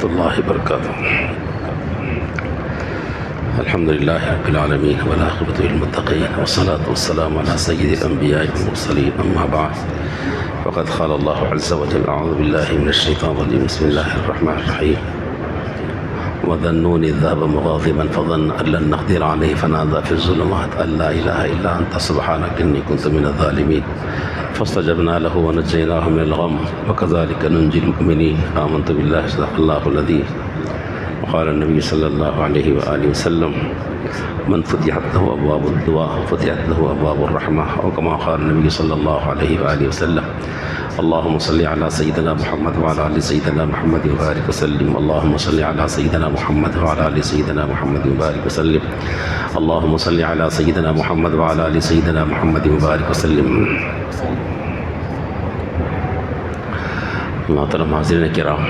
الله وبركاته. الحمد لله رب العالمين والعاقبة للمتقين والصلاة والسلام على سيد الأنبياء والمرسلين. أما بعد فقد قال الله عز وجل: أعوذ بالله من الشيطان الرجيم. بسم الله الرحمن الرحيم. وذنون إذ ذهب مغاضبا فظن أن لن نقدر عليه فنادى في الظلمات أن لا إله إلا أنت سبحانك إني كنت من الظالمين فاستجبنا له ونجيناه من الغم وكذلك ننجي المؤمنين. آمنت بالله صدق الله العظيم. وقال النبي صلى الله عليه وآله وسلم: من فتحت له أبواب الدعاء فتحت له أبواب الرحمة، أو كما قال النبي صلى الله عليه وآله وسلم: اللهم صل على سيدنا محمد وعلى آل سيدنا محمد وبارك وسلم. اللهم صل على سيدنا محمد وعلى آل سيدنا محمد وبارك وسلم. اللهم صل على سيدنا محمد وعلى آل سيدنا محمد وبارك وسلم. محترم حاضرین کرام،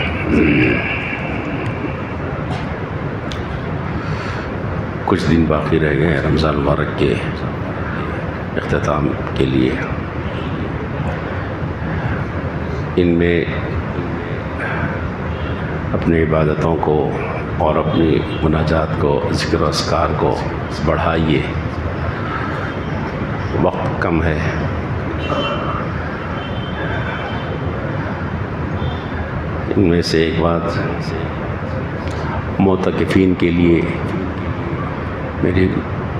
کچھ دن باقی رہ گئے رمضان مبارک کے اختتام کے لیے. ان میں اپنی عبادتوں کو اور اپنی مناجات کو، ذکر و اذکار کو بڑھائیے. وقت کم ہے. ان میں سے ایک بات معتکفین کے لیے،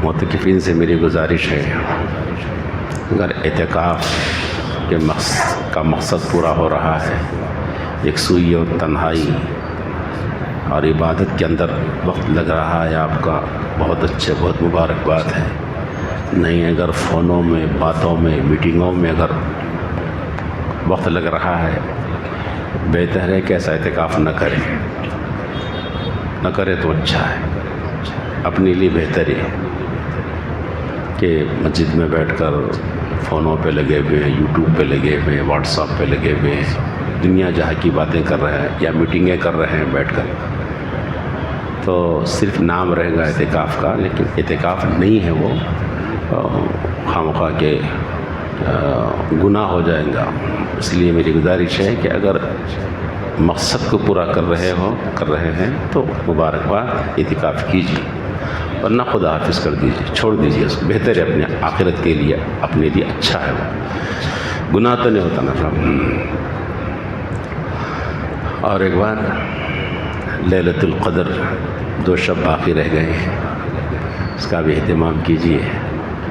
معتکفین سے میری گزارش ہے، اگر اعتکاف کا مقصد پورا ہو رہا ہے، یکسوئی اور تنہائی اور عبادت کے اندر وقت لگ رہا ہے آپ کا، بہت اچھے، بہت مبارکباد ہے. نہیں اگر فونوں میں، باتوں میں، میٹنگوں میں اگر وقت لگ رہا ہے، بہتر ہے کہ ایسا اعتکاف نہ کرے تو اچھا ہے. اپنے لیے بہتر ہے کہ مسجد میں بیٹھ کر فونوں پہ لگے ہوئے ہیں، یوٹیوب پہ لگے ہوئے ہیں، واٹس ایپ پہ لگے ہوئے ہیں، دنیا جہاں کی باتیں کر رہے ہیں یا میٹنگیں کر رہے ہیں بیٹھ کر، تو صرف نام رہے گا اعتکاف کا، لیکن اعتکاف نہیں ہے وہ، خامخواہ کے گناہ ہو جائے گا. اس لیے میری گزارش ہے کہ اگر مقصد کو پورا کر رہے ہیں تو مبارکباد، اعتکاف کیجیے، ورنہ خدا حافظ کر دیجیے، چھوڑ دیجیے اس کو. بہتر ہے اپنے آخرت کے لیے، اپنے لیے اچھا ہے، وہ گناہ تو نہیں ہوتا نا. اور ایک بار لیلۃ القدر 2 شب باقی رہ گئے ہیں، اس کا بھی اہتمام کیجیے.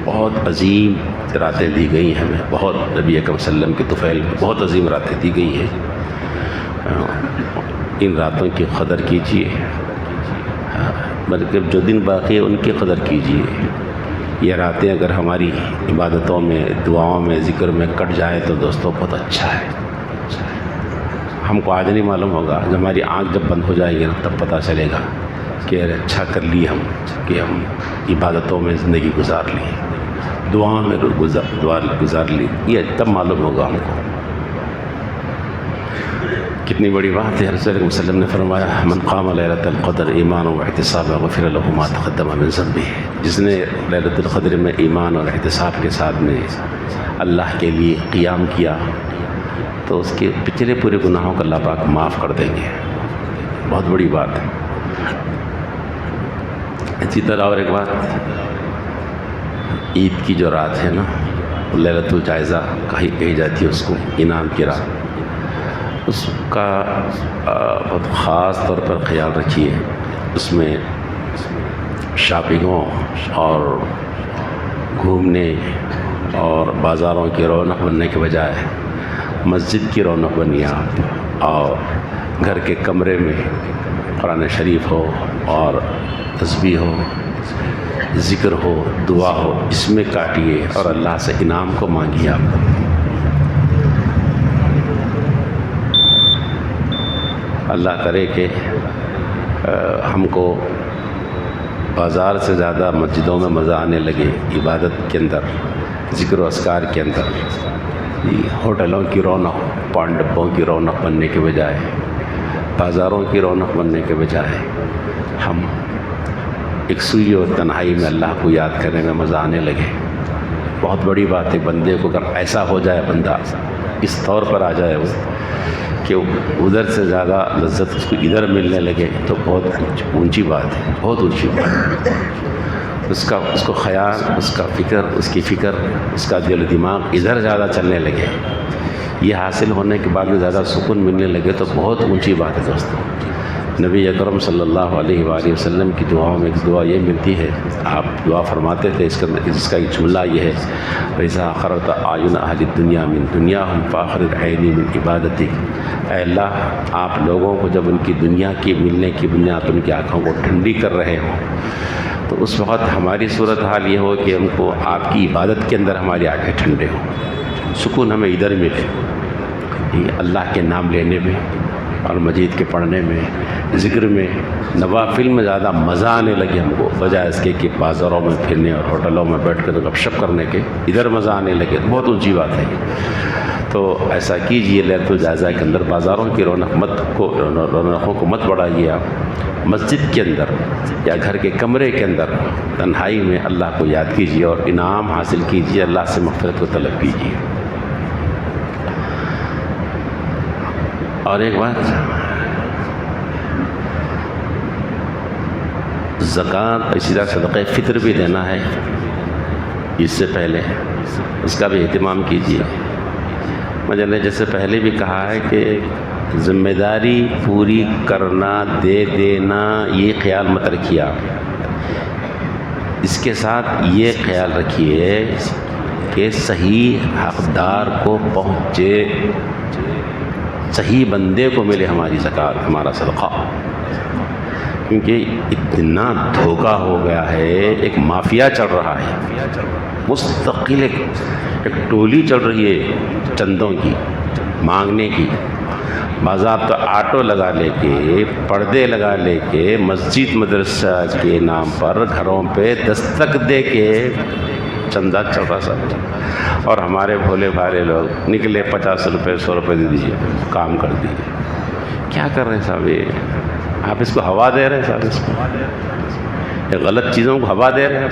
بہت عظیم راتیں دی گئی ہیں ہمیں، بہت نبی اکرم صلی اللہ علیہ وسلم کے طفیل میں بہت عظیم راتیں دی گئی ہیں. ان راتوں کی قدر کیجیے، بلکہ جو دن باقی ہے ان کی قدر کیجیے. یہ راتیں اگر ہماری عبادتوں میں، دعاؤں میں، ذکر میں کٹ جائے تو دوستوں بہت اچھا ہے. ہم کو آج نہیں معلوم ہوگا، جب ہماری آنکھ جب بند ہو جائے گی تب پتہ چلے گا کہ اچھا کر لی ہم کہ ہم عبادتوں میں زندگی گزار لی، دعاؤں میں گزار لی. یہ تب معلوم ہوگا ہم کو. کتنی بڑی بات ہے. رسول اللہ صلی اللہ علیہ وسلم نے فرمایا: من قام لیلۃ القدر ایمانا واحتسابا غفر له ما تقدم من ذنبه. جس نے لیلۃ القدر میں ایمان اور احتساب کے ساتھ میں اللہ کے لیے قیام کیا تو اس کے پچھلے پورے گناہوں کو اللہ پاک معاف کر دیں گے. بہت بڑی بات ہے. اسی طرح اور ایک بات، عید کی جو رات ہے نا، لیلۃ الجائزہ کہی جاتی ہے اس کو، انعام کی رات. اس کا بہت خاص طور پر خیال رکھیے. اس میں شاپنگوں اور گھومنے اور بازاروں کی رونق بننے کے بجائے مسجد کی رونق بنی آپ، اور گھر کے کمرے میں قرآن شریف ہو اور تسبیح ہو، ذکر ہو، دعا ہو، اس میں کاٹیے اور اللہ سے انعام کو مانگیے. آپ اللہ کرے کہ ہم کو بازار سے زیادہ مسجدوں میں مزہ آنے لگے، عبادت کے اندر، ذکر و اذکار کے اندر. ہوٹلوں کی رونق، پان ڈبوں کی رونق بننے کے بجائے، بازاروں کی رونق بننے کے بجائے، ہم یکسوئی اور تنہائی میں اللہ کو یاد کرنے میں مزہ آنے لگے. بہت بڑی بات ہے. بندے کو اگر ایسا ہو جائے بندہ اس طور پر آ جائے وہ کہ ادھر سے زیادہ لذت اس کو ادھر ملنے لگے تو بہت اونچی بات ہے، بہت اونچی بات ہے۔ اس کو خیال، اس کا فکر، اس کی فکر، اس کا دل و دماغ ادھر زیادہ چلنے لگے، یہ حاصل ہونے کے بعد میں زیادہ سکون ملنے لگے تو بہت اونچی بات ہے دوستوں۔ نبی اکرم صلی اللہ علیہ وآلہ وسلم کی دعاؤں میں ایک دعا یہ ملتی ہے، آپ دعا فرماتے تھے، اس کا ایک جملہ یہ ہے، وَإِذَا أَخَرْتَ أَعْيُنَ أَهْلِ الدُّنْيَا مِن دُنْيَاهُمْ فَأَخْرِجْ عَيْنِي مِنْ عِبَادَتِكَ۔ اے اللہ، آپ لوگوں کو جب ان کی دنیا کی ملنے کی بنیاد ان کی آنکھوں کو ٹھنڈی کر رہے ہوں تو اس وقت ہماری صورتحال یہ ہو کہ ہم کو آپ کی عبادت کے اندر ہماری آنکھیں ٹھنڈے ہوں، سکون ہمیں ادھر ملے، یہ اللہ کے نام لینے میں اور مجید کے پڑھنے میں، ذکر میں، نوافل میں زیادہ مزہ آنے لگے ہم کو، بجائے اس کے کہ بازاروں میں پھرنے اور ہوٹلوں میں بیٹھ کر گپ شپ کرنے کے ادھر مزہ آنے لگے، بہت اونچی بات ہے۔ تو ایسا کیجئے لیلۃ الجائزہ کے اندر بازاروں کی رونقوں کو مت بڑھائیے، آپ مسجد کے اندر یا گھر کے کمرے کے اندر تنہائی میں اللہ کو یاد کیجئے اور انعام حاصل کیجئے، اللہ سے مغفرت کو طلب کیجئے۔ اور ایک بات، زکوٰۃ، اسی طرح صدقہ فطر بھی دینا ہے، اس سے پہلے اس کا بھی اہتمام کیجیے۔ میں نے جیسے پہلے بھی کہا ہے کہ ذمہ داری پوری کرنا، دے دینا، یہ خیال مت رکھیے آپ، اس کے ساتھ یہ خیال رکھیے کہ صحیح حقدار کو پہنچے، صحیح بندے کو ملے ہماری زکوٰۃ، ہمارا صدقہ، کیونکہ اتنا دھوکہ ہو گیا ہے، ایک مافیا چل رہا ہے، مستقل ایک ٹولی چل رہی ہے چندوں کی، مانگنے کی، باضابطہ آٹو لگا لے کے، پردے لگا لے کے، مسجد مدرسہ کے نام پر گھروں پہ دستک دے کے چندہ چل رہا سب، اور ہمارے بھولے بھالے لوگ نکلے 50 روپے 100 روپے دے دیجئے، کام کر دیجئے۔ کیا کر رہے ہیں صاحب؟ یہ آپ اس کو ہوا دے رہے ہیں صاحب، اس کو یہ غلط چیزوں کو ہوا دے رہے ہیں آپ۔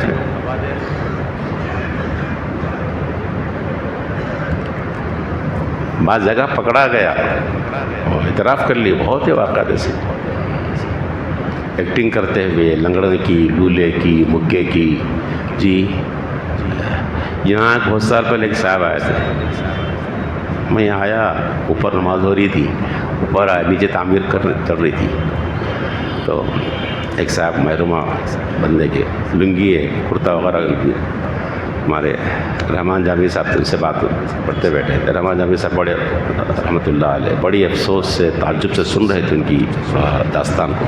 بعض جگہ پکڑا گیا اور اعتراف کر لیے، بہت ہی واقعات ایسے ایکٹنگ کرتے ہوئے، لنگڑے کی، لولے کی، مگے کی۔ جی یہاں بہت سال پہلے ایک صاحب آئے تھے، میں آیا، اوپر نماز ہو رہی تھی، اوپر آیا، نیچے تعمیر چل رہی تھی، تو ایک صاحب محرومہ بندے کے لنگی ہے، کرتا وغیرہ، ہمارے رحمان جامی صاحب سے ان سے بات پڑھتے بیٹھے تھے۔ رحمان جامی صاحب بڑے رحمۃ اللہ علیہ بڑی افسوس سے، تعجب سے سن رہے تھے ان کی داستان کو۔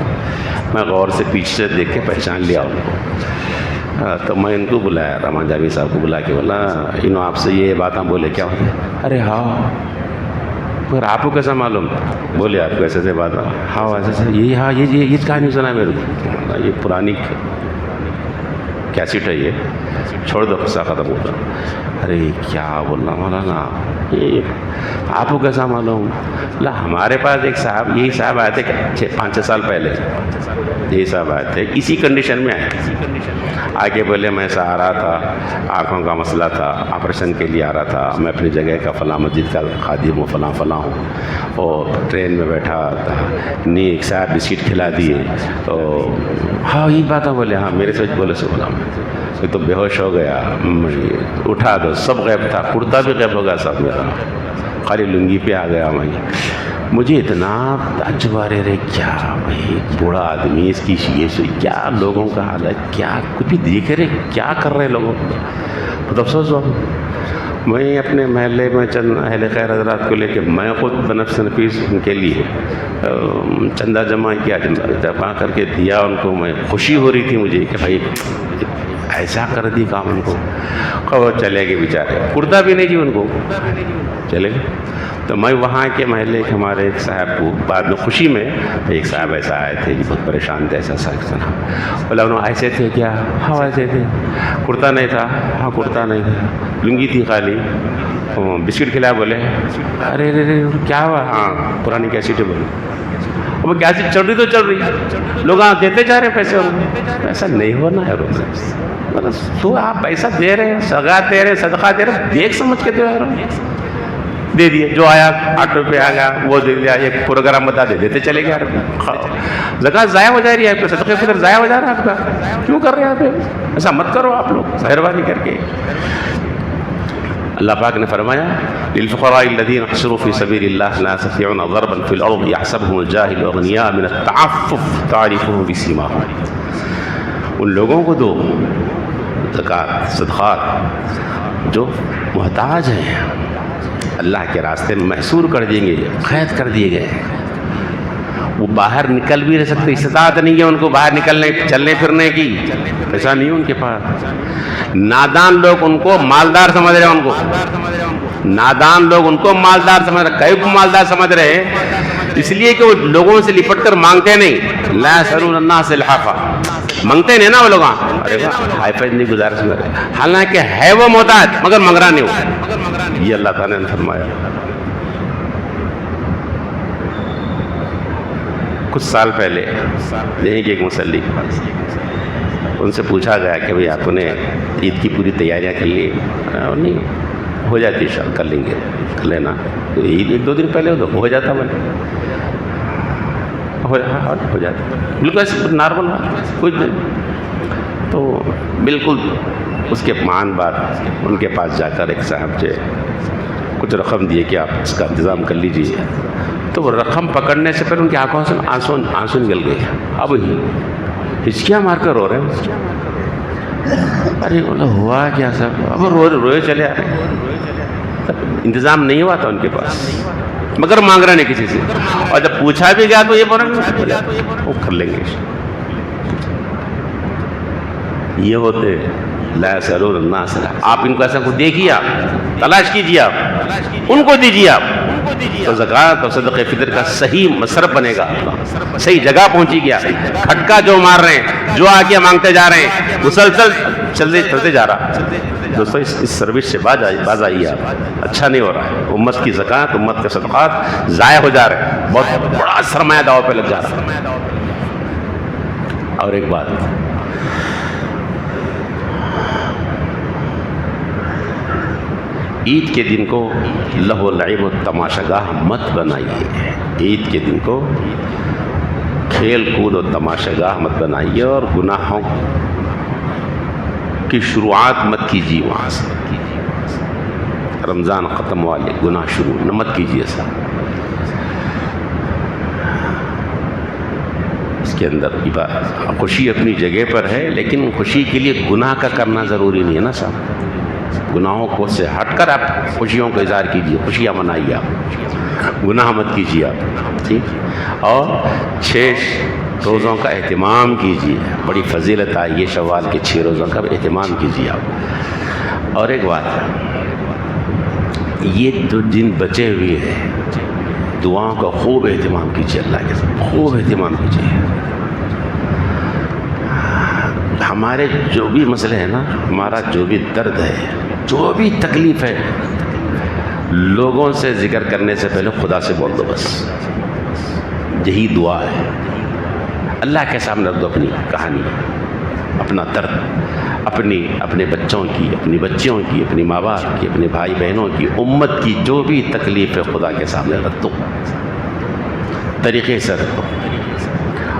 میں غور سے پیچھے سے دیکھ کے پہچان لیا ان کو، تو میں ان کو بلایا، رحمان جامی صاحب کو بلا کے بولا، انہوں آپ سے یہ باتیں بولے کیا ہوتے؟ ارے ہاں، پھر آپ کو کیسا معلوم؟ بولے آپ کو ایسے ایسے بات، ہاں ایسے ایسے، یہ ہاں یہ کہانی سنا میرے کو، یہ پرانی کیسٹ ہے، یہ چھوڑ دو، قصہ ختم ہوتا۔ ارے کیا بولنا مولانا، یہ آپ کو کیسا معلوم؟ لا ہمارے پاس ایک صاحب، یہی صاحب آئے تھے 5-6 سال پہلے، یہی صاحب آئے تھے، اسی کنڈیشن میں آئے، آگے بولے میں ایسا آ رہا تھا، آنکھوں کا مسئلہ تھا، آپریشن کے لیے آ رہا تھا، میں اپنی جگہ کا فلاں مسجد کا خادم ہوں، فلاں فلاں ہوں، اور ٹرین میں بیٹھا تھا، ایک صاحب بسکٹ کھلا دیے، تو ہاں یہی بات ہے، بولے ہاں میرے سے بولے سے بولا، میں تو بے ہوش ہو گیا، اٹھا دو، سب غائب تھا، کرتا بھی غائب ہو گیا سب میرا، خالی لنگی پہ آ گیا میں۔ مجھے اتنا تعجب آ رہے، کیا بھائی بوڑھا آدمی، اس کی یہ کیا لوگوں کا حال ہے، کیا کچھ بھی دیکھ رہے، کیا کر رہے لوگوں، بہت افسوس ہوا۔ میں اپنے محلے میں چند اہل خیر حضرات کو لے کے میں خود بنفس نفیس ان کے لیے چندہ جمع کیا، جمع کر کے دیا ان کو، میں خوشی ہو رہی تھی مجھے کہ بھائی ایسا کر دی کام ان کو، وہ چلے گئے بیچارے، کرتا بھی نہیں جی ان کو، چلے گئے۔ تو میں وہاں کے محلے کے ہمارے ایک صاحب کو بعد میں خوشی میں، ایک صاحب ایسا آئے تھے جی، بہت پریشان تھے، ایسا سنا بولا، انہوں ایسے تھے کیا؟ ہاں ایسے تھے، کرتا نہیں تھا، ہاں کرتا نہیں تھا، لنگی تھی خالی، بسکٹ کھلایا، بولے ارے ارے کیا ہوا؟ ہاں پرانی کیسٹ ہے، بولے اب کیسٹ چل رہی تو چل رہی، لوگ دیتے جا رہے پیسے، ایسا نہیں ہونا ہے، تو آپ پیسہ دے رہے ہیں، سگا دے رہے ہیں، صدقہ دے رہے ہیں، دیکھ سمجھ کے دے رہے ہیں، دے دیے، جو آیا 8 روپے آ گیا وہ دے دیا، ایک پروگرام بتا دیتے چلے گئے. زکوٰۃ ضائع ہو جا رہی ہے آپ کا، صدقہ فطر ضائع ہو جا رہا ہے آپ کا، کیوں کر رہے ہیں آپ؟ ایسا مت کرو آپ لوگ مہربانی کر کے. اللہ پاک نے فرمایا للفقراء الذين احصروا في سبيل الله لا يستطيعون ضربا في الارض يحسبهم الجاهل اغنياء من التعفف تعرفهم بسيماهم. ان لوگوں کو دو زکوٰۃ صدقات جو محتاج ہیں، اللہ کے راستے میں محصور کر دیں گے، قید کر دیے گئے، وہ باہر نکل بھی نہیں سکتے، استطاعت نہیں ہے ان کو باہر نکلنے چلنے پھرنے کی، ایسا نہیں ان کے پاس. نادان لوگ ان کو مالدار سمجھ رہے ہیں، ان کو نادان لوگ ان کو مالدار سمجھ رہے ہیں. کئی کو مالدار سمجھ رہے ہیں اس لیے کہ وہ لوگوں سے لپٹ کر مانگتے نہیں. لا يسألون الناس الحافا، مانگتے نہیں نا وہ لوگ، ارے ہائی فائی نہیں گزارش میں رہے، حالانکہ ہے وہ محتاج مگر منگ رہا نہیں ہو. یہ اللہ تعالیٰ نے فرمایا. کچھ سال پہلے یہیں کے ایک مصلی، ان سے پوچھا گیا کہ بھئی آپ نے عید کی پوری تیاریاں کر لی؟ اور نہیں، ہو جاتی ہے، کر لیں گے، کر لینا. عید 1-2 دن پہلے ہو جاتا میں ہو جاتا بالکل ایسے نارمل بات، کچھ نہیں. تو بالکل اس کے مان بعد ان کے پاس جا کر ایک صاحب سے کچھ رقم دیے کہ آپ اس کا انتظام کر لیجیے. تو وہ رقم پکڑنے سے پہلے ان کی آنکھوں سے آنسو نکل گئے. اب ہچکیاں مار کر رو رہے ہیں. ارے ہوا کیا صاحب؟ اب روئے چلے آ رہے ہیں. انتظام نہیں ہوا تھا ان کے پاس مگر مانگ رہے نہیں کسی سے، اور جب پوچھا بھی گیا تو یہ بول رہے وہ کر لیں گے. یہ ہوتے لا يسألون الناس. آپ ان کو ایسا کو دیکھیے، آپ تلاش کیجیے، آپ ان کو دیجیے، آپ تو زکوٰۃ اور صدقہ فطر کا صحیح مصرف بنے گا، صحیح جگہ پہنچی گیا. کھٹکا جو مار رہے ہیں، جو آگے مانگتے جا رہے ہیں، مسلسل چلتے جا رہا. دوستو اس سروس سے باز آئیے آپ، اچھا نہیں ہو رہا ہے. امت کی زکوٰۃ، امت کے صدقات ضائع ہو جا رہے ہیں، بہت بڑا سرمایہ داؤ پہ لگ جا رہا ہے. اور ایک بات، عید کے دن کو لہو و لعب و تماشا گاہ مت بنائیے. عید کے دن کو کھیل کود و تماشا گاہ مت بنائیے، اور گناہوں کی شروعات مت کیجیے. وہاں سے رمضان ختم والے گناہ شروع مت کیجیے. ایسا اس کے اندر خوشی اپنی جگہ پر ہے، لیکن خوشی کے لیے گناہ کا کرنا ضروری نہیں ہے نا صاحب. گناہوں کو سے ہٹ کر آپ خوشیوں کا اظہار کیجیے، خوشیاں منائیے، آپ گناہ مت کیجیے آپ. ٹھیک. اور 6 روزوں کا اہتمام کیجیے، بڑی فضیلت آئی ہے شوال کے 6 روزوں کا اہتمام کیجیے آپ. اور ایک بات، یہ جو دن بچے ہوئے ہیں، دعاؤں کا خوب اہتمام کیجیے، اللہ کے ساتھ خوب اہتمام کیجیے. ہمارے جو بھی مسئلے ہیں نا، ہمارا جو بھی درد ہے، جو بھی تکلیف ہے، لوگوں سے ذکر کرنے سے پہلے خدا سے بول دو. بس یہی دعا ہے. اللہ کے سامنے رکھ دو اپنی کہانی، اپنا درد، اپنے بچوں کی، اپنی بچیوں کی، اپنی ماں باپ کی، اپنے بھائی بہنوں کی، امت کی جو بھی تکلیف ہے خدا کے سامنے رکھ دو، طریقے سے رکھ دو.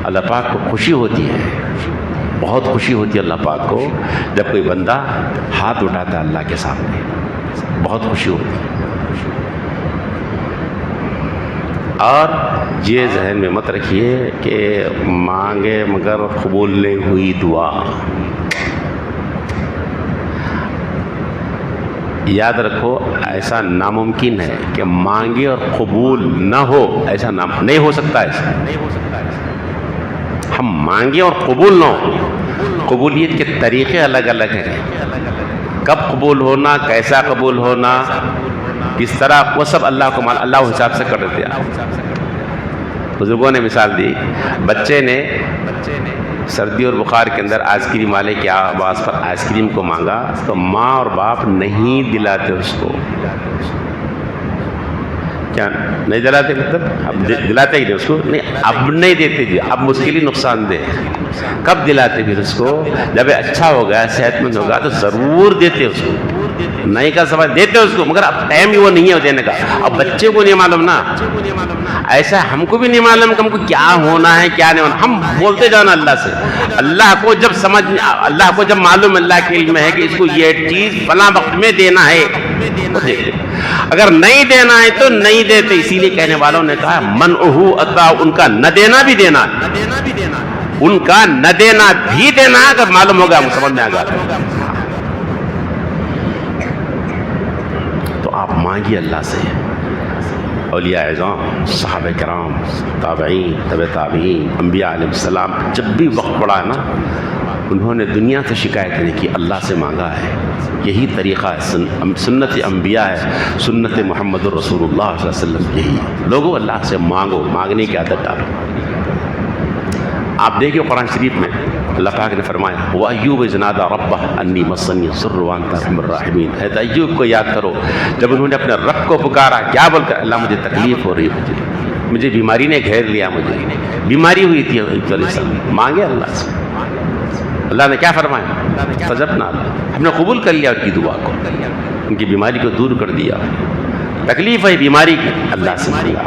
اللہ پاک کو خوشی ہوتی ہے، بہت خوشی ہوتی ہے اللہ پاک کو جب کوئی بندہ ہاتھ اٹھاتا ہے اللہ کے سامنے، بہت خوشی ہوتی ہے. اور یہ ذہن میں مت رکھیے کہ مانگے مگر قبول نہیں ہوئی دعا. یاد رکھو، ایسا ناممکن ہے کہ مانگے اور قبول نہ ہو، ایسا نہیں ہو سکتا. ایسا ہم مانگیں اور قبول نہ ہو. قبولیت کے طریقے الگ الگ ہیں، کب قبول ہونا، کیسا قبول ہونا، کس طرح، وہ سب اللہ کو اللہ حساب سے کر دیتے ہیں. بزرگوں نے مثال دی، بچے نے سردی اور بخار کے اندر آئس کریم والے کی آواز پر آئس کریم کو مانگا تو ماں اور باپ نہیں دلاتے اس کو. کیا نہیں دلاتے؟ مطلب اب دلاتے ہی نہیں اس کو، نہیں اب نہیں دیتے جی، اب مشکل ہی نقصان دہ. کب دلاتے پھر اس کو؟ جب اچھا ہوگا، صحت مند ہوگا تو ضرور دیتے اس کو. نہیں کا سوال دیتے اس کو، مگر اب ٹائم ہی وہ نہیں ہے دینے کا. اب بچے کو نہیں معلوم نا، ایسا ہم کو بھی نہیں معلوم کہ ہم کو کیا ہونا ہے کیا نہیں ہونا. ہم بولتے جانا اللہ سے. اللہ کو جب سمجھ، اللہ کو جب معلوم، اللہ کے علم ہے کہ اس کو یہ چیز فلاں وقت میں دینا ہے، اگر نہیں دینا ہے تو نہیں دیتے. اسی لیے کہنے والوں نے کہا منعہ عطا، ان کا نہ دینا بھی دینا، ان کا نہ دینا بھی دینا. اگر معلوم ہوگا سمجھ میں آ گا تو آپ مانگیے اللہ سے. اولیاء اعظام، صحابہ کرام، تابعین، تبع تابعین، انبیاء علیہ السلام، جب بھی وقت پڑا ہے نا، انہوں نے دنیا سے شکایت نہیں کی، اللہ سے مانگا ہے. یہی طریقہ ہے، سنت انبیاء ہے، سنت محمد رسول اللہ صلی اللہ علیہ وسلم. یہی لوگوں اللہ سے مانگو، مانگنے کی عادت ڈالو. آپ دیکھیں قرآن شریف میں اللہ پاک نے فرمایا وَأَيُّوبَ إِذْ نَادَىٰ رَبَّهُ أَنِّي مَسَّنِيَ الضُّرُّ وَأَنتَ أَرْحَمُ الرَّاحِمِينَ. حضرت ایوب کو یاد کرو جب انہوں نے اپنے رب کو پکارا، کیا بول کر؟ اللہ مجھے تکلیف ہو رہی ہے، مجھے بیماری نے گھیر لیا، مجھے بیماری ہوئی تھی. ایوب علیہ السلام مانگے اللہ سے. اللہ نے کیا فرمایا؟ فَجَبْنَا لَهُ، ہم نے قبول کر لیا ان کی دعا کو، ان کی بیماری کو دور کر دیا. تکلیف ہے بیماری کی، اللہ سے مانگا.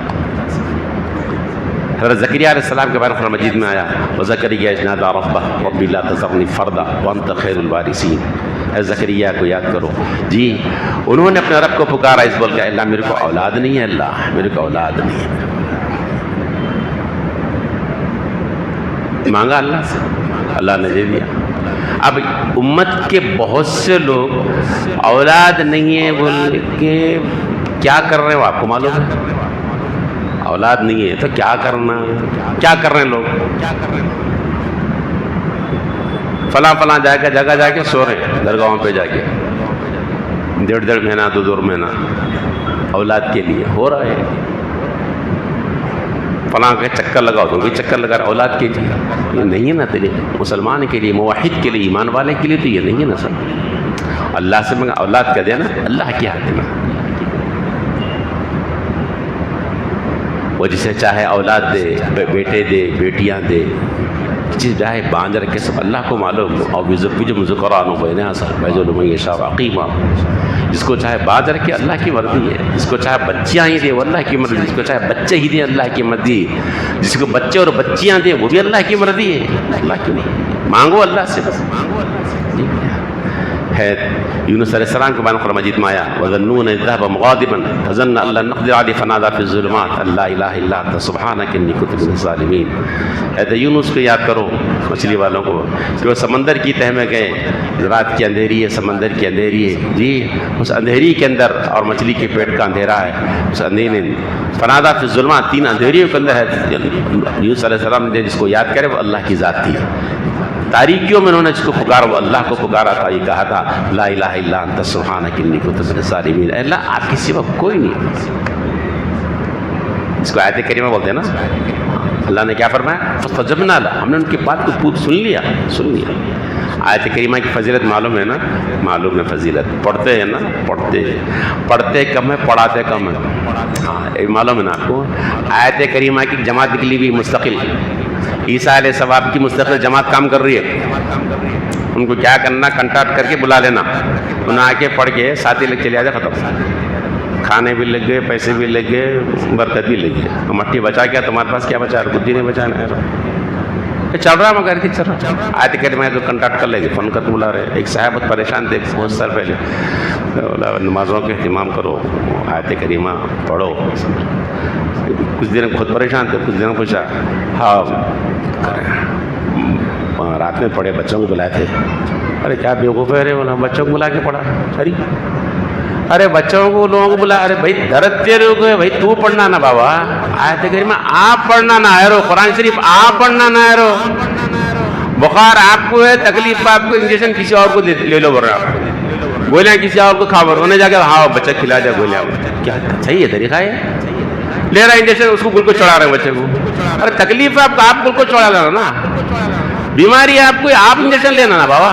حضرت زکریا علیہ السلام کے بارے میں قرآن مجید میں آیا وَزَكَرِيَّا إِذْ نَادَىٰ رَبَّهُ رَبِّ لَا تَذَرْنِي فَرْدًا وَأَنتَ خَيْرُ الْوَارِثِينَ. اے زکریا کو یاد کرو جی، انہوں نے اپنے رب کو پکارا اس بول کے اللہ میرے کو اولاد نہیں ہے، اللہ میرے کو اولاد نہیں ہے. مانگا اللہ سے، اللہ نے دے دیا. اب امت کے بہت سے لوگ اولاد نہیں ہے بول کے کیا کر رہے ہو آپ کو معلوم ہے؟ اولاد نہیں ہے تو کیا کرنا، کیا کر رہے ہیں لوگ؟ فلاں فلاں جگہ جا کے سو رہے ہیں، درگاہوں پہ جا کے 1.5 مہینہ 2 مہینہ اولاد کے لیے ہو رہا ہے. فلاں کے چکر لگاؤ تو بھی چکر لگا رہا اولاد کے لیے. یہ نہیں ہے نا طریقہ. مسلمان کے لیے، موحد کے لیے، ایمان والے کے لیے تو یہ نہیں ہے نا سب. اللہ سے منگا اولاد کا دینا اللہ کے ہاتھ میں. وہ جسے چاہے اولاد دے، بیٹے دے، بیٹیاں دے، جس چاہے باندھ رکھے، سب اللہ کو معلوم. اور ذکران بین بیذل من یشاء عقیما. جس کو چاہے باندھ رکھے اللہ کی مرضی ہے، جس کو چاہے بچیاں ہی دے وہ اللہ کی مرضی، جس کو چاہے بچے ہی دے اللہ کی مرضی، جس کو بچے اور بچیاں دے وہ بھی اللہ کی مرضی ہے. اللہ کی نہیں، مانگو اللہ سے بس. ہے یونس علیہ السلام کے بارے میں قرآن مجید میں آیا وَظَنُّونَ إِذْ ذَهَبَ مُغَاضِبًا فَظَنَّ أَن لَّن نَّقْدِرَ عَلَيْهِ فَنَادَىٰ فِي الظُّلُمَاتِ أَن لَّا إِلَٰهَ إِلَّا أَنتَ سُبْحَانَكَ إِنِّي كُنتُ مِنَ الظَّالِمِينَ. حضرت یونس کو یاد کرو، مچھلی والوں کو، کہ وہ سمندر کی تہ میں گئے، رات کی اندھیری ہے، سمندر کی اندھیری ہے جی، اس اندھیری کے اندر اور مچھلی کے پیٹ کا اندھیرا ہے، اس اندھیرے فنادیٰ فی الظلمات، 3 اندھیریوں کے اندر ہے. یونس علیہ السلام نے جس کو یاد کرے وہ اللہ کی ذات تھی. تاریکیوں میں انہوں نے جس کو پکارا وہ اللہ کو پکارا تھا. یہ کہا تھا لا الہ الا انت سبحانک انی کنت من الظالمین. اللہ آپ کے سوا کوئی نہیں. اس کو آیت کریمہ بولتے ہیں نا. اللہ نے کیا فرمایا فاستجبنا لہ، ہم نے ان کی بات کو سن لیا. آیت کریمہ کی فضیلت معلوم ہے نا؟ معلوم ہے فضیلت. پڑھتے ہیں نا، پڑھتے کم ہے، پڑھاتے کم ہے. ہاں معلوم ہے نا آپ کو. آیت کریمہ کی جماعت نکلی بھی مستقل، عیسیٰ علیہ السلام کی مستقل جماعت کام کر رہی ہے. ان کو کیا کرنا، کنٹیکٹ کر کے بلا لینا، انہیں آ کے پڑھ کے ساتھی لگ چلے آجا، ختم. کھانے بھی لگ گئے، پیسے بھی لگ گئے، برکت بھی لگ گئے. مٹی بچا کیا تمہارے پاس؟ کیا بچا؟ کچھ بھی نہیں بچانا ہے. چل رہا مگر کہ چل رہا. آیت کریمہ تو کنٹیکٹ کر لے گے، فون کر کے بلا رہے. ایک صاحب بہت پریشان تھے بہت سال پہلے، نمازوں کے اہتمام کرو، آیت کریمہ پڑھو. کچھ دن خود پریشان تھے، کچھ دنوں پوچھا ہاں رات میں پڑھے، بچوں کو بلائے تھے. ارے کیا بیوقوف ہے رے، بولا بچوں کو بلا کے پڑھا. ارے بچوں کو لوگوں کو بلا. ارے بھائی درد تیرے کو بھائی تو پڑھنا نا بابا. آیت کریمہ آپ پڑھنا نہ ہے رو، قرآن شریف آپ پڑھنا نہ ہے رو. بخار آپ کو ہے، تکلیف آپ کو، انجیکشن کسی اور کو لے لو بول رہے آپ، گولیاں کسی اور کو کھا بول. انہیں جا کے ہاں بچہ کھلا جائے گولیاں. کیا صحیح ہے طریقہ ہے؟ لے رہا انجیکشن، اس کو گل کو چڑھا رہے ہیں بچے کو. ارے تکلیف ہے آپ گل کو چڑھا لینا نا. بیماری ہے آپ کو، آپ انجیکشن لینا نا بابا.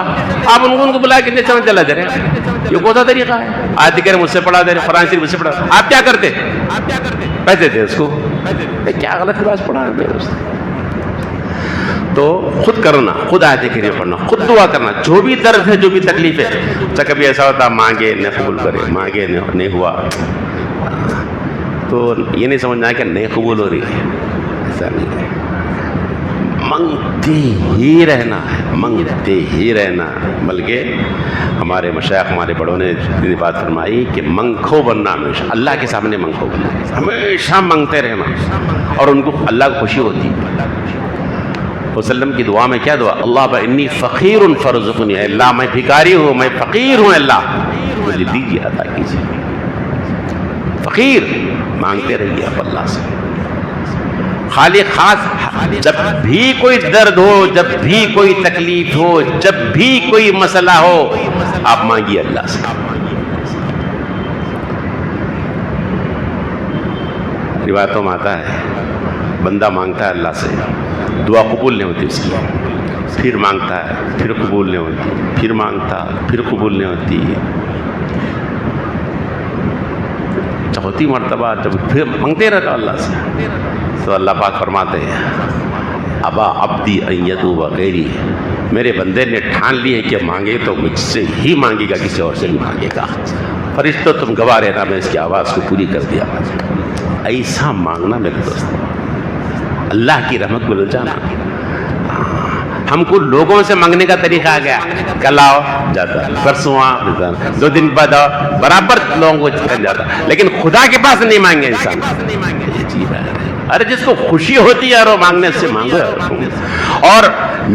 آپ ان کو بلا کے انجیکشن چلا دے رہے ہیں. یہ کون سا طریقہ ہے؟ آیت کریمہ مجھ سے پڑھا دے رہے، قرآن شریف مجھ سے پڑھا. آپ کیا کرتے؟ پیسے دے اس کو. کیا غلط لباس پڑھا ہے. تو خود کرنا، خود آیت کریمہ پڑھنا، خود دعا کرنا، جو بھی درد ہے، جو بھی تکلیف ہے. اچھا کبھی ایسا ہوتا مانگے نہیں قبول کرے، مانگے نہیں ہوا تو یہ نہیں سمجھنا ہے کہ نہیں قبول ہو رہی ہے، ایسا نہیں ہے. منگتے ہی رہنا ہے، منگتے ہی رہنا ہے. بلکہ ہمارے مشائخ، ہمارے بڑوں نے یہ بات فرمائی کہ منگخو بننا، ہمیشہ اللہ کے سامنے منگخو بننا، ہمیشہ منگتے رہنا، اور ان کو اللہ کو خوشی ہوتی ہے. وسلم کی دعا میں کیا دعا؟ اللہم انی فقیر فرزقنی، اے اللہ میں بھکاری ہوں، میں فقیر ہوں، اللہ مجھے دیجیے، عطا کیجیے. فقیر مانگتے رہیے آپ اللہ سے. خالی خاص جب بھی کوئی درد ہو، جب بھی کوئی تکلیف ہو، جب بھی کوئی مسئلہ ہو، آپ مانگیے اللہ سے. روایتوں میں آتا ہے بندہ مانگتا ہے اللہ سے، دعا قبول نہیں ہوتی اس کی، پھر مانگتا ہے، پھر قبول نہیں ہوتی، پھر مانگتا، پھر قبول نہیں ہوتی. چوتھی مرتبہ جب پھر مانگتے رہتا اللہ سے تو اللہ پاک فرماتے ہیں ابا عبدی ان یتوب غیری، میرے بندے نے ٹھان لی ہے کہ مانگے تو مجھ سے ہی مانگے گا، کسی اور سے نہیں مانگے گا. فرشتوں تم گواہ رہنا، میں اس کی آواز کو پوری کر دیا. ایسا مانگنا میرے دوست، اللہ کی رحمت میں جانا. ہم کو لوگوں سے مانگنے کا طریقہ آ گیا، کل آؤ جاتا، پرسوں آؤ، 2 دن بعد آؤ، برابر لوگوں کو چل جاتا. لیکن خدا کے پاس نہیں مانگے انسان. ارے جس کو خوشی ہوتی ہے وہ مانگنے سے مانگو، اور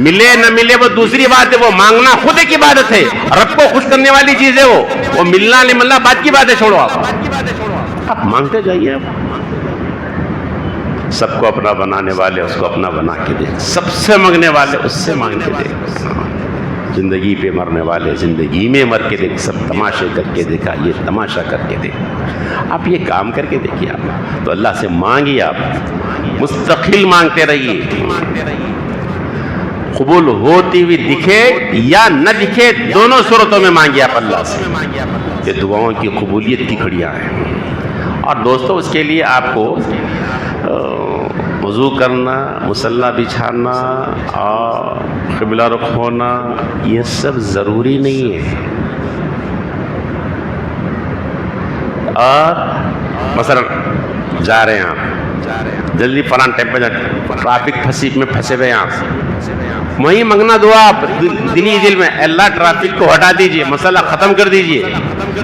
ملے نہ ملے وہ دوسری بات ہے، وہ مانگنا خود ایک عبادت ہے. رب کو خوش کرنے والی چیز ہے وہ ملنا نہیں ملنا بات کی بات ہے، چھوڑو آپ مانگتے جائیے. سب کو اپنا بنانے والے اس کو اپنا بنا کے دے، سب سے مانگنے والے اس سے مانگ کے دے. زندگی پہ مرنے والے زندگی میں مر کے دیکھ، سب تماشے کر کے دیکھا، یہ تماشا کر کے دیکھ. آپ یہ کام کر کے دیکھیے، آپ تو اللہ سے مانگیے، آپ مستقل مانگتے رہیے. قبول ہوتی ہوئی دکھے یا نہ دکھے، دونوں صورتوں میں مانگیے آپ اللہ سے. یہ دعاؤں کی قبولیت کی گھڑیاں ہیں. اور دوستو اس کے لیے آپ کو وضو کرنا، مصلی بچھانا اور قبلہ رخ ہونا یہ سب ضروری نہیں ہے. اور مثلا جا رہے ہیں آپ جلدی فلاں ٹائم پہ ٹرافک میں پھنسے ہوئے ہیں آپ، وہیں منگنا دعا آپ دلی دل میں، اللہ ٹرافک کو ہٹا دیجئے، مسئلہ ختم کر دیجئے،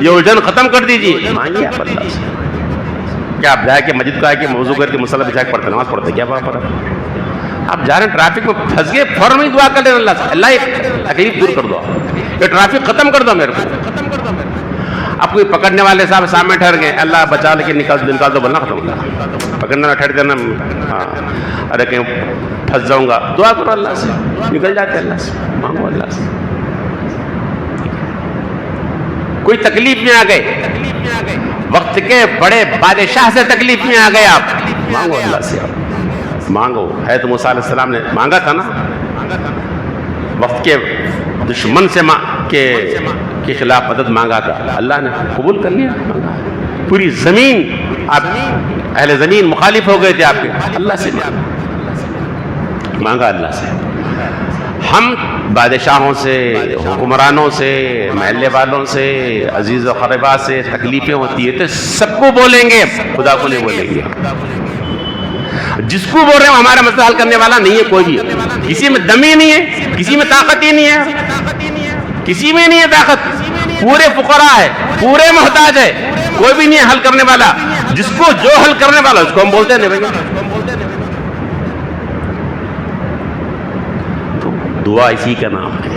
یہ الجھن ختم کر دیجئے. مانگیے آپ اللہ سے. کیا آپ جائے کہ مسجد کو آئے کہ وضو کر کے مصلی بچھا کے پڑھتے، نماز پڑھتے، کیا وہاں پر آپ جا رہے ہیں ٹرافک میں پھنس گئے، فوراً ہی دعا کر لیں اللہ سے، اللہ یہ تکلیف دور کر دو، یہ ٹرافک ختم کر دو میرے کو. اب کوئی پکڑنے والے صاحب سامنے ٹھہر گئے، اللہ بچا لے کے نکال دو، بولنا ختم ہوگا. پکڑنے والا ٹھہر دینا، ہاں ارے کہیں پھنس جاؤں گا، دعا کرو اللہ سے، نکل جاتے اللہ سے، مانگو اللہ سے. کوئی تکلیف میں آ گئے، وقت کے بڑے بادشاہ سے تکلیف میں آ گئے، آپ مانگو اللہ سے، آپ مانگو. حضرت موسیٰ علیہ السلام نے مانگا تھا نا، وقت کے دشمن سے کے خلاف مدد مانگا تھا، اللہ نے قبول کر لیا. پوری زمین، آپ اہل زمین مخالف ہو گئے تھے آپ کے، اللہ سے مانگا اللہ سے. ہم بادشاہوں سے، حکمرانوں سے، محلے والوں سے، عزیز و قربا سے تکلیفیں ہوتی ہے تو سب کو بولیں گے، خدا کو نہیں بولیں گے. جس کو بول رہے ہیں ہمارا مسئلہ حل کرنے والا نہیں ہے کوئی بھی. کسی میں دم ہی نہیں ہے، کسی میں طاقت ہی نہیں ہے، کسی میں نہیں ہے طاقت. پورے فقراء ہے، پورے محتاج ہے، کوئی بھی نہیں ہے حل کرنے والا. جس کو جو حل کرنے والا اس کو ہم بولتے ہیں نہیں. دعا اسی کا نام ہے،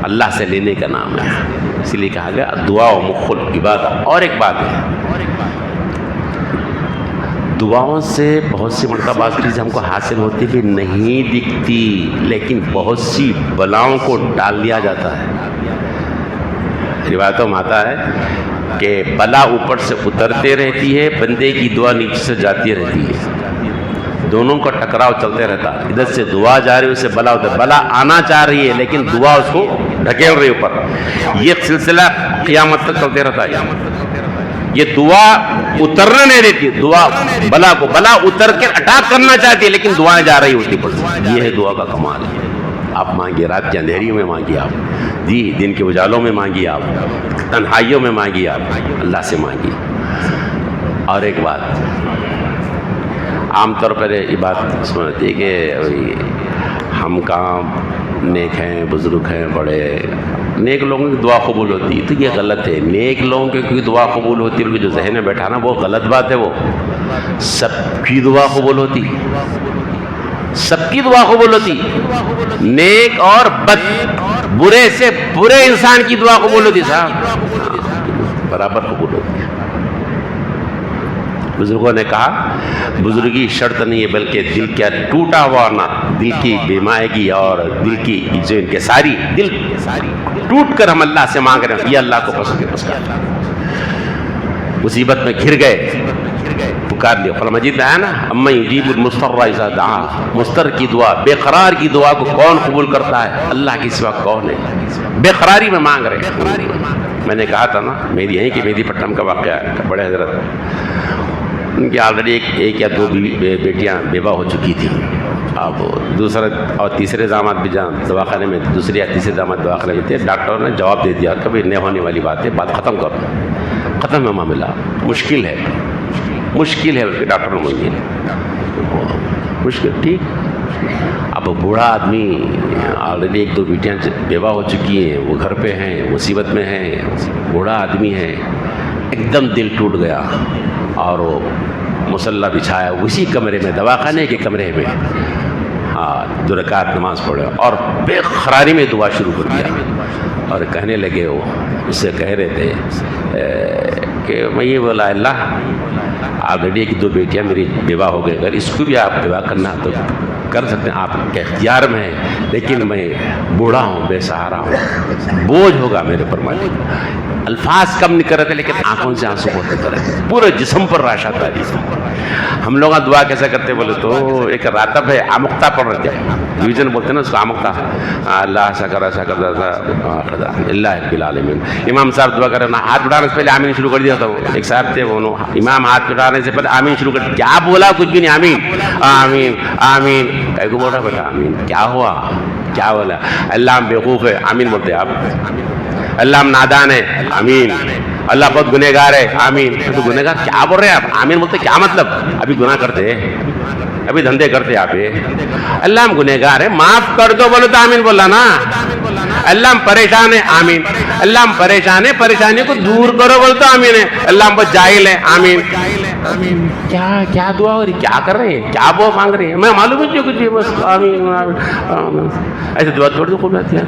اللہ سے لینے کا نام ہے، اسی لیے کہا گیا دعا و مخ العبادہ. اور ایک بات ہے، دعاؤں سے بہت سی مرتبہ چیزیں ہم کو حاصل ہوتی بھی نہیں دکھتی، لیکن بہت سی بلاؤں کو ڈال دیا جاتا ہے. روایتوں میں آتا ہے کہ بلا اوپر سے اترتے رہتی ہے، بندے کی دعا نیچے سے جاتی رہتی ہے، دونوں کا ٹکراؤ چلتے رہتا. ادھر سے دعا جا رہی ہے، اسے بلا ہوتا ہے، بلا آنا چاہ رہی ہے لیکن دعا اس کو ڈھکیل رہی اوپر. یہ سلسلہ قیامت تک چلتے رہتا ہے. یہ دعا اترنا نہیں دیتی، دعا بلا کو، بلا اتر کے اٹیک کرنا چاہتی ہے لیکن دعائیں جا رہی ہوتی پڑتی. یہ ہے دعا کا کمال ہے. آپ مانگیے، رات کی اندھیریوں میں مانگیے آپ، جی دن کے اجالوں میں مانگیے آپ، تنہائیوں میں مانگیے آپ، اللہ سے مانگیے. اور ایک بات عام طور پر یہ بات سمجھتی ہے کہ ہم کام نیک ہیں، بزرگ ہیں، بڑے نیک لوگوں کی دعا قبول ہوتی ہے، تو یہ غلط ہے. نیک لوگوں کی دعا قبول ہوتی ہے، جو ذہن میں بیٹھا نا وہ غلط بات ہے. وہ سب کی دعا قبول ہوتی، سب کی دعا قبول ہوتی. نیک اور بد، برے سے برے انسان کی دعا قبول ہوتی صاحب، برابر قبول ہوتی. بزرگوں نے کہا بزرگی شرط نہیں ہے بلکہ دل کا ٹوٹا ہوا نا، دل کی بیمائگی اور دل کی جو ان کے ساری دل ٹوٹ کر ہم اللہ سے مانگ رہے ہیں، یہ اللہ کو پسند ہے. مصیبت میں گھر گئے، پکار لیا. قرآن مجید میں آیا نا اما یجیب المضطر اذا دعا، مضطر کی دعا، بے قرار کی دعا کو کون قبول کرتا ہے؟ اللہ کے سوا کون ہے؟ بے قراری میں مانگ رہے ہیں. میں نے کہا تھا نا میری یہیں کی مہدی پٹنم کا واقعہ ہے. بڑے حضرت ان کی آلریڈی ایک یا دو بیٹیاں بیوہ ہو چکی تھیں. اب دوسرا اور تیسرے داماد بھی دواخانے میں، دوسرے یا تیسرے داماد دواخانے میں تھے. ڈاکٹر نے جواب دے دیا کبھی نہیں ہونے والی بات ہے، بات ختم کرو، ختم ہے معاملہ، مشکل ہے، مشکل ہے. ڈاکٹر نے مجھے مشکل ٹھیک. اب بوڑھا آدمی آلریڈی ایک دو بیٹیاں بیوہ ہو چکی ہیں، وہ گھر پہ ہیں، مصیبت میں ہیں، بوڑھا آدمی ہے. ایک دم دل ٹوٹ گیا اور وہ مصلی بچھایا اسی کمرے میں، دواخانے کے کمرے میں، 2 رکعت نماز پڑھے اور بے قراری میں دعا شروع کر دیا. اور کہنے لگے، وہ اس سے کہہ رہے تھے کہ میں یہ بولا اللہ آلریڈی ایک 2 بیٹیاں میری بیوہ ہو گئے، اگر اس کو بھی آپ بیوہ کرنا تو کر سکتے ہیں، آپ کے اختیار میں ہے، لیکن میں بوڑھا ہوں، بے سہارا ہوں، بوجھ ہوگا میرے پر مالی. الفاظ کم نہیں کر رہے تھے لیکن آنکھوں سے آنسو ہوتے کر رہے تھے، پورے جسم پر راشا تاری. ہم لوگ دعا کیسے کرتے بولے تو ایک راتب ہے، آمختہ پڑھ رہے تھے، ڈویژن بولتے ہیں نا اس کو، آمختہ. اللہ ایسا کر ایسا کر اللہ رب العالمین. امام صاحب دعا کر رہے نا، ہاتھ اٹھانے سے پہلے آمین شروع کر دیا تھا. وہ ایک صاحب تھے، وہ امام ہاتھ اٹھانے سے پہلے آمین شروع کر، کیا بولا کچھ بھی نہیں، آمین آمین آمین. ایک بولا بیٹا آمین، کیا ہوا، کیا بولا؟ اللہ ہم بیوقوف ہے، آمین بولتے آپ. اللہ ہم نادان ہے، آمین. اللہ بہت گنہگار ہے، آمین. تو گنہگار کیا بول رہے ہیں آپ؟ آمین بولتے کیا مطلب؟ ابھی گناہ کرتے، ابھی دھندے کرتے آپ. اللہ ہم گنہگار ہے، معاف کر دو بولو تو آمین بولا نا. اللہ ہم پریشان ہے، آمین. اللہ ہم پریشان ہے، پریشانی کو دور کرو بولو تو آمین ہے. اللہ ہم بہت جاہل ہے، آمین. کیا دعا ہو رہی، کیا کر رہے ہیں، کیا وہ مانگ رہے ہیں؟ میں معلوم ہے کچھ بھی، بس آمین آمین. ایسے دعا تھوڑی تو خوب آتی ہے.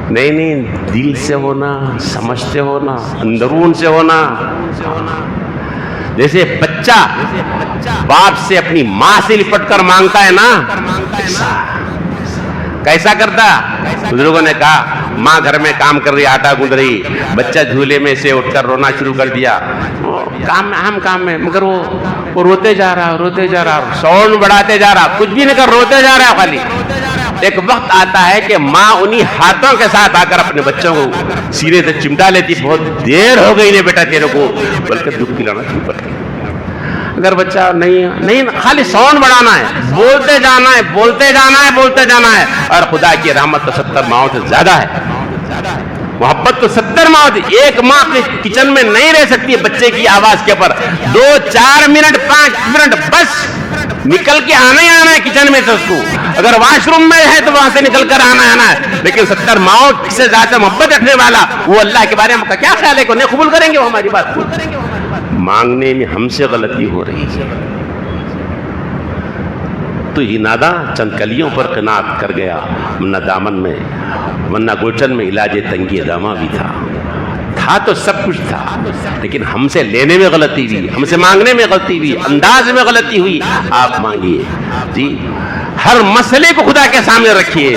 نہیں، دل سے ہونا، سمجھتے ہونا، اندرون سے ہونا. جیسے بچہ باپ سے اپنی ماں سے لپٹ کر مانگتا ہے نا، کیسا کرتا؟ بزرگوں نے کہا ماں گھر میں کام کر رہی، آٹا گوندھ رہی، بچہ جھولے میں سے اٹھ کر رونا شروع کر دیا. کام اہم کام میں، مگر وہ روتے جا رہا، ساؤنڈ بڑھاتے جا رہا، کچھ بھی نہیں کر، روتے جا رہا خالی. ایک وقت آتا ہے کہ ماں انہی ہاتھوں کے ساتھ آ کر اپنے بچوں کو سینے سے چمٹا لیتی، بہت دیر ہو گئی نہیں بیٹا تیرے کو، بلکہ دودھ پلانا شروع کر دیا. اگر بچہ نہیں خالی ساؤنڈ بڑھانا ہے، بولتے جانا ہے. اور خدا کی رحمت تو 70 ماؤں سے زیادہ ہے، محبت تو 70 ماؤں سے. ایک ماں اپنے کچن میں نہیں رہ سکتی بچے کی آواز کے پر 2-4 منٹ 5 منٹ بس نکل کے آنا ہی آنا ہے کچن میں سے. اس کو اگر واش روم میں ہے تو وہاں سے نکل کر آنا ہے. لیکن 70 ماؤں سے زیادہ محبت رکھنے والا وہ اللہ کے بارے میں کیا خیال ہے کہ انہیں قبول کریں گے وہ ہماری بات کو؟ مانگنے میں ہم سے غلطی ہو رہی ہے. تو یہ نادا چند کلیوں پر قناعت کر گیا، ورنہ دامن میں، ورنہ گلشن میں علاج تنگی دامہ بھی تھا تو سب کچھ تھا. لیکن ہم سے لینے میں غلطی ہوئی، ہم سے مانگنے میں غلطی ہوئی، انداز میں غلطی ہوئی. آپ مانگیے جی، ہر مسئلے کو خدا کے سامنے رکھیے.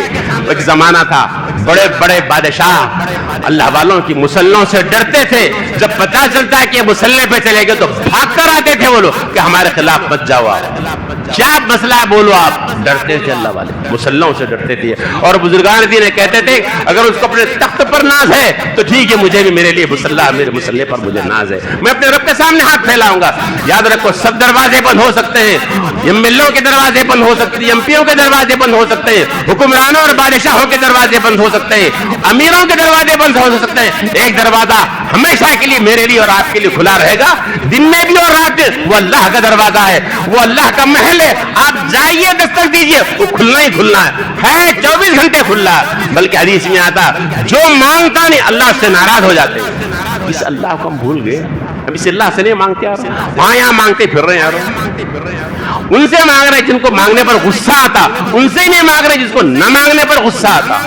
ایک زمانہ تھا بڑے بڑے بادشاہ اللہ والوں کی مسلوں سے ڈرتے تھے. جب پتہ چلتا ہے کہ مسلح پہ چلے گئے تو بھاگ کر آتے تھے وہ لوگ کہ ہمارے خلاف مت جاؤ، آپ کیا مسئلہ ہے بولو، آپ ڈرتے تھے اللہ والے، مصلوں سے ڈرتے تھے. اور بزرگان دین کہتے تھے اگر اس کو اپنے تخت پر ناز ہے تو ٹھیک ہے، مجھے بھی میرے لیے مصلہ، میرے مصلے پر مجھے ناز ہے، میں اپنے رب کے سامنے ہاتھ پھیلاؤں گا. یاد رکھو سب دروازے بند ہو سکتے ہیں، ایم ایل اے کے دروازے بند ہو سکتے ہیں، ایم پیوں کے دروازے بند ہو سکتے ہیں، حکمرانوں اور بادشاہوں کے دروازے بند ہو سکتے ہیں، امیروں کے دروازے بند ہو سکتے ہیں. ایک دروازہ ہمیشہ کے لیے میرے لیے اور آپ کے لیے کھلا رہے گا، دن میں بھی اور رات میں. وہ اللہ کا دروازہ ہے، وہ اللہ کا محل ہے. آپ جائیے، دستک دیجیے، وہ کھلنا ہی کھلنا ہے 24 گھنٹے کھلا. بلکہ حدیث میں آتا جو مانگتا نہیں اللہ سے ناراض ہو جاتے. اس اللہ کو ہم بھول گئے، ہم اس اللہ سے نہیں مانگتے یار، وہاں یہاں مانگتے پھر رہے ہیں یار. ان سے مانگ رہے جن کو مانگنے پر غصہ آتا، ان سے ہی نہیں مانگ رہے جس کو نہ مانگنے پر غصہ آتا.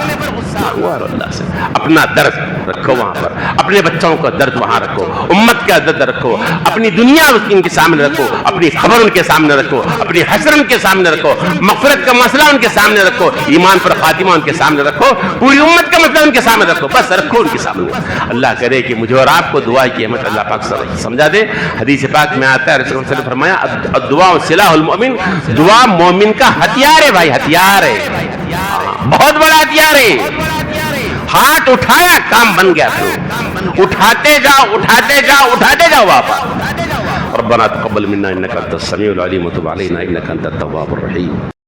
اللہ سے اپنا درد رکھو وہاں پر، اپنے بچوں کا درد وہاں رکھو، امت کا درد رکھو، اپنی دنیا ان کے سامنے رکھو، اپنی خبر ان کے سامنے رکھو، اپنی حشر ان کے سامنے رکھو، مغفرت کا مسئلہ ان کے سامنے رکھو، ایمان پر خاتمہ ان کے سامنے رکھو، پوری امت کا مسئلہ ان کے سامنے رکھو، بس رکھو ان کے سامنے. اللہ کرے کہ مجھے اور آپ کو دعا کی اہمیت اللہ پاک سمجھا دے. حدیث پاک میں آتا ہے رسول اللہ صلی اللہ علیہ وسلم نے فرمایا الدعاء سلاح المؤمن، دعا مومن کا ہتھیار ہے بھائی، ہتھیار ہے، بہت بڑا ہتھیار ہے. ہاتھ اٹھایا کام بن گیا، تو اٹھاتے جاؤ اٹھاتے جاؤ اٹھاتے جاؤ واپس. ربنا تقبل منا انك انت السميع العليم وتب علينا انك انت التواب الرحيم.